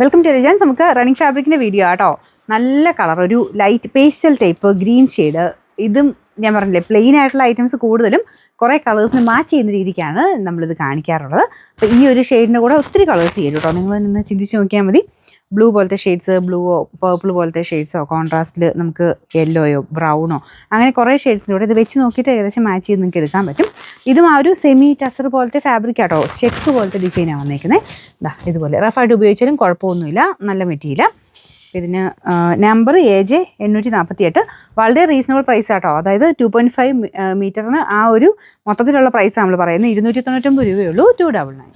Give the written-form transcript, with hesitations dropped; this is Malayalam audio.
Welcome to രജാൻസ്. നമുക്ക് റണ്ണിങ് ഫാബ്രിക്കിൻ്റെ വീഡിയോ ആട്ടോ. നല്ല കളർ, ഒരു light pastel type green shade. ഇതും ഞാൻ പറഞ്ഞില്ലേ, പ്ലെയിൻ ആയിട്ടുള്ള ഐറ്റംസ് കൂടുതലും കുറേ കളേഴ്സിന് മാച്ച് ചെയ്യുന്ന രീതിക്കാണ് നമ്മളിത് കാണിക്കാറുള്ളത്. അപ്പോൾ ഈ ഒരു ഷെയ്ഡിൻ്റെ കൂടെ ഒത്തിരി കളേഴ്സ് ചെയ്യും കേട്ടോ. നിങ്ങൾ നിന്ന് ചിന്തിച്ച് നോക്കിയാൽ മതി. ബ്ലൂ പോലത്തെ ഷെയ്ഡ്സ്, ബ്ലൂവോ പേർപ്പിൾ പോലത്തെ ഷെയ്ഡ്സോ, കോൺട്രാസ്റ്റിൽ നമുക്ക് യെല്ലോയോ ബ്രൗണോ അങ്ങനെ കുറേ ഷെയ്ഡ്സിൻ്റെ കൂടെ ഇത് വെച്ച് നോക്കിയിട്ട് ഏകദേശം മാച്ച് ചെയ്ത് നിങ്ങൾക്ക് എടുക്കാൻ പറ്റും. ഇതും ആ ഒരു സെമി ടസർ പോലത്തെ ഫാബ്രിക് ആട്ടോ, ചെക്ക് പോലത്തെ ഡിസൈനാണ് വന്നേക്കുന്നത്. ഇതാ ഇതുപോലെ റഫായിട്ട് ഉപയോഗിച്ചാലും കുഴപ്പമൊന്നുമില്ല, നല്ല മെറ്റീരിയൽ. ഇതിന് നമ്പർ AJ848, വളരെ റീസണബിൾ പ്രൈസ് ആട്ടോ. അതായത് 2.5 മീറ്ററിന് ആ ഒരു മൊത്തത്തിലുള്ള പ്രൈസ് നമ്മൾ പറയുന്നത് 299 രൂപയേ ഉള്ളൂ. 299.